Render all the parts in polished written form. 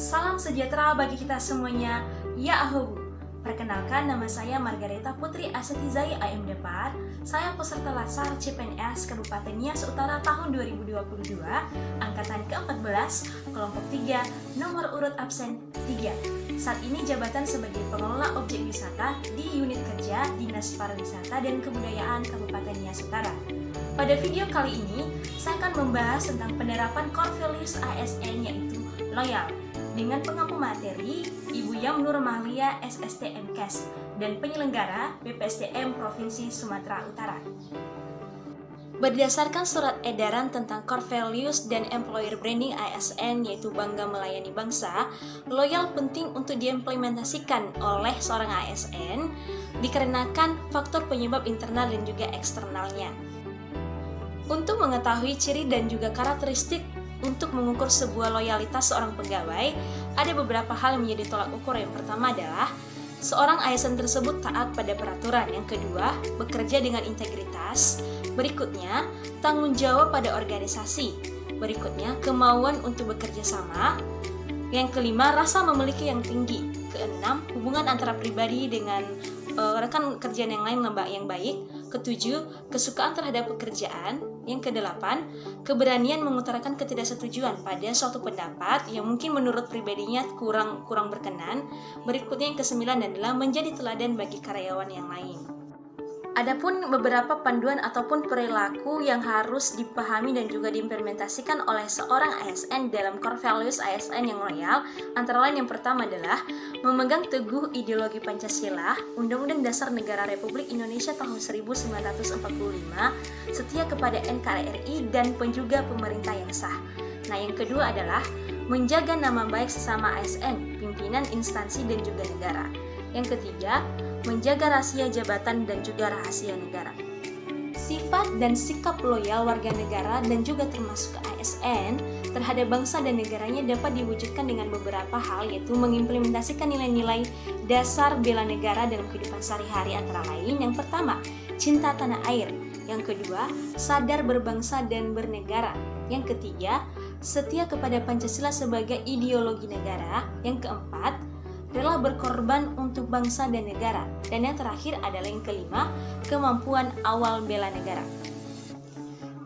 Salam sejahtera bagi kita semuanya. Ya ahobu. Perkenalkan, nama saya Margareta Putri Asetizai AMDPAR. Saya peserta Latsar CPNS Kabupaten Nias Utara tahun 2022, angkatan ke-14, kelompok 3, nomor urut absen 3. Saat ini jabatan sebagai pengelola objek wisata di unit kerja Dinas Pariwisata dan Kebudayaan Kabupaten Nias Utara. Pada video kali ini, saya akan membahas tentang penerapan core values ASN, yaitu loyal, dengan pengampu materi Ibu Yam Nur Mahlia SSTM Kes dan penyelenggara BPSDM Provinsi Sumatera Utara. Berdasarkan surat edaran tentang core values dan employer branding ASN, yaitu bangga melayani bangsa, loyal penting untuk diimplementasikan oleh seorang ASN dikarenakan faktor penyebab internal dan juga eksternalnya. Untuk mengetahui ciri dan juga karakteristik untuk mengukur sebuah loyalitas seorang pegawai, ada beberapa hal yang menjadi tolak ukur. Yang pertama adalah seorang ASN tersebut taat pada peraturan. Yang kedua, bekerja dengan integritas. Berikutnya, tanggung jawab pada organisasi. Berikutnya, kemauan untuk bekerja sama. Yang kelima, rasa memiliki yang tinggi. Keenam, hubungan antara pribadi dengan rekan kerjaan yang lain yang baik. Ketujuh, kesukaan terhadap pekerjaan. Yang kedelapan, keberanian mengutarakan ketidaksetujuan pada suatu pendapat yang mungkin menurut pribadinya kurang berkenan. Berikutnya yang kesembilan adalah menjadi teladan bagi karyawan yang lain. Adapun beberapa panduan ataupun perilaku yang harus dipahami dan juga diimplementasikan oleh seorang ASN dalam core values ASN yang loyal, antara lain yang pertama adalah memegang teguh ideologi Pancasila, Undang-Undang Dasar Negara Republik Indonesia tahun 1945, setia kepada NKRI dan juga pemerintah yang sah. Nah, yang kedua adalah menjaga nama baik sesama ASN, pimpinan instansi dan juga negara. Yang ketiga, menjaga rahasia jabatan dan juga rahasia negara. Sifat dan sikap loyal warga negara dan juga termasuk ASN terhadap bangsa dan negaranya dapat diwujudkan dengan beberapa hal, yaitu mengimplementasikan nilai-nilai dasar bela negara dalam kehidupan sehari-hari, antara lain yang pertama, cinta tanah air. Yang kedua, sadar berbangsa dan bernegara. Yang ketiga, setia kepada Pancasila sebagai ideologi negara. Yang keempat, rela berkorban untuk bangsa dan negara. Dan yang terakhir adalah yang kelima, kemampuan awal bela negara.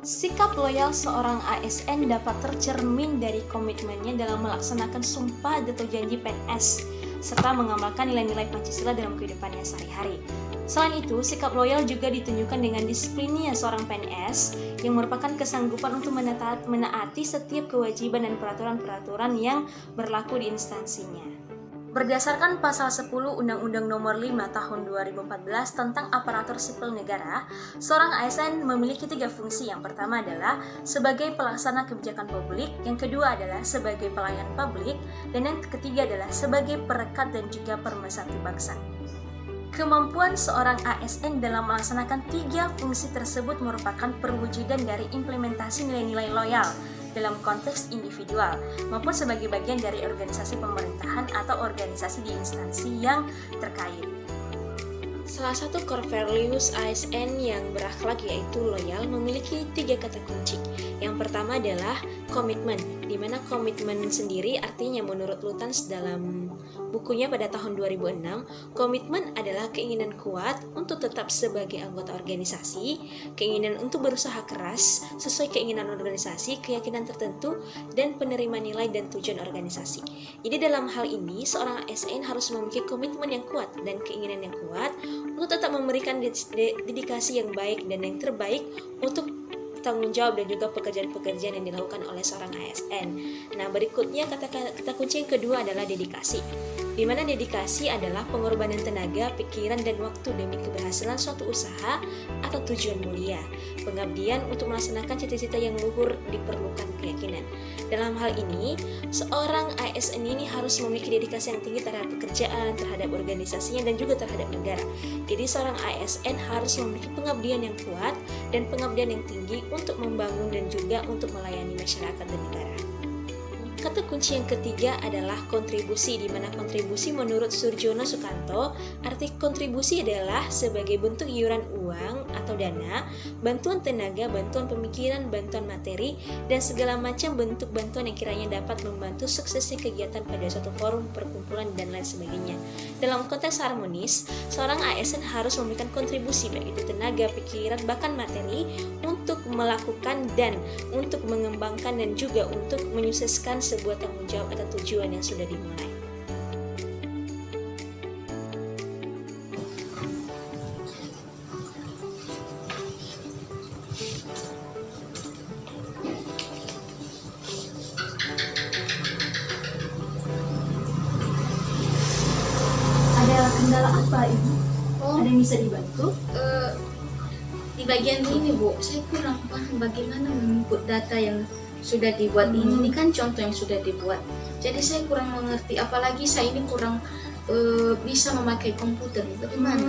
Sikap loyal seorang ASN dapat tercermin dari komitmennya dalam melaksanakan sumpah atau janji PNS, serta mengamalkan nilai-nilai Pancasila dalam kehidupannya sehari-hari. Selain itu, sikap loyal juga ditunjukkan dengan disiplinnya seorang PNS yang merupakan kesanggupan untuk menaati setiap kewajiban dan peraturan-peraturan yang berlaku di instansinya. Berdasarkan pasal 10 Undang-Undang Nomor 5 Tahun 2014 tentang Aparatur Sipil Negara, seorang ASN memiliki 3 fungsi. Yang pertama adalah sebagai pelaksana kebijakan publik, yang kedua adalah sebagai pelayan publik, dan yang ketiga adalah sebagai perekat dan juga pemersatu bangsa. Kemampuan seorang ASN dalam melaksanakan 3 fungsi tersebut merupakan perwujudan dari implementasi nilai-nilai loyal dalam konteks individual maupun sebagai bagian dari organisasi pemerintahan atau organisasi di instansi yang terkait. Salah satu core values ASN yang berakhlak yaitu loyal memiliki 3 kata kunci. Yang pertama adalah komitmen, di mana komitmen sendiri artinya menurut Lutyens dalam bukunya pada tahun 2006, komitmen adalah keinginan kuat untuk tetap sebagai anggota organisasi, keinginan untuk berusaha keras sesuai keinginan organisasi, keyakinan tertentu, dan penerima nilai dan tujuan organisasi. Jadi dalam hal ini, seorang ASN harus memiliki komitmen yang kuat dan keinginan yang kuat untuk tetap memberikan dedikasi yang baik dan yang terbaik untuk tanggung jawab dan juga pekerjaan-pekerjaan yang dilakukan oleh seorang ASN. Nah, berikutnya kata kunci yang kedua adalah dedikasi, di mana dedikasi adalah pengorbanan tenaga, pikiran, dan waktu demi keberhasilan suatu usaha atau tujuan mulia. Pengabdian untuk melaksanakan cita-cita yang luhur diperlukan keyakinan. Dalam hal ini, seorang ASN ini harus memiliki dedikasi yang tinggi terhadap pekerjaan, terhadap organisasinya, dan juga terhadap negara. Jadi seorang ASN harus memiliki pengabdian yang kuat dan pengabdian yang tinggi untuk membangun dan juga untuk melayani masyarakat dan negara. kata kunci yang ketiga adalah kontribusi, di mana kontribusi menurut Surjono Sukanto, arti kontribusi adalah sebagai bentuk iuran uang atau dana, bantuan tenaga, bantuan pemikiran, bantuan materi, dan segala macam bentuk bantuan yang kiranya dapat membantu suksesnya kegiatan pada suatu forum, perkumpulan, dan lain sebagainya. Dalam konteks harmonis, seorang ASN harus memberikan kontribusi baik itu tenaga, pikiran, bahkan materi untuk melakukan dan untuk mengembangkan dan juga untuk menyukseskan sebuah tanggung jawab atau tujuan yang sudah dimulai. Ada kendala apa Ibu? Ada yang bisa dibantu? Di bagian ini Bu, saya kurang paham bagaimana menginput data yang sudah dibuat ini kan contoh yang sudah dibuat. Jadi saya kurang mengerti, apalagi saya ini kurang bisa memakai komputer. Bagaimana?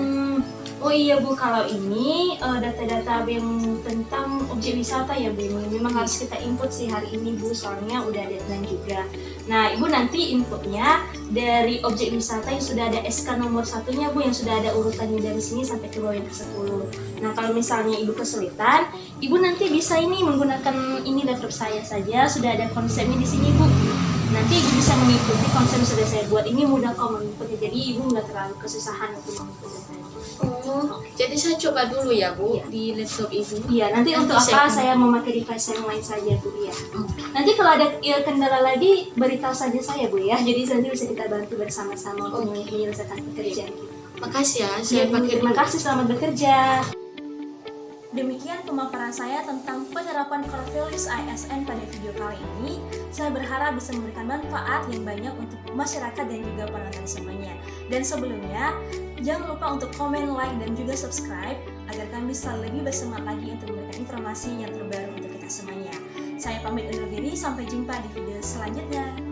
Oh iya Bu, kalau ini data-data yang tentang objek wisata ya Bu, memang harus kita input sih hari ini Bu, soalnya udah deadline juga. Nah Ibu nanti inputnya dari objek wisata yang sudah ada SK nomor satunya Bu, yang sudah ada urutannya dari sini sampai ke bawah yang ke-10. Nah kalau misalnya Ibu kesulitan, Ibu nanti bisa ini menggunakan ini laptop saya saja, sudah ada konsepnya di sini Bu. Nanti Ibu bisa mengikuti konsep yang sudah saya buat, ini mudah kok mengikutnya, jadi Ibu nggak terlalu kesusahan untuk mengikuti. Oh, jadi saya coba dulu ya Bu, di laptop Ibu. Iya, nanti untuk apa saya memakai device yang lain saja Bu ya. Nanti kalau ada kendala lagi beritahu saja saya Bu ya. Jadi nanti bisa kita bantu bersama-sama untuk menyelesaikan pekerjaan kita. Makasih ya, saya pakai. Terima kasih, selamat bekerja. Demikian pemaparan saya tentang penerapan core values ASN pada video kali ini. Saya berharap bisa memberikan manfaat yang banyak untuk masyarakat dan juga penonton semuanya. Dan sebelumnya, jangan lupa untuk komen, like, dan juga subscribe agar kami bisa lebih bersemangat lagi untuk memberikan informasi yang terbaru untuk kita semuanya. Saya pamit undur diri, sampai jumpa di video selanjutnya.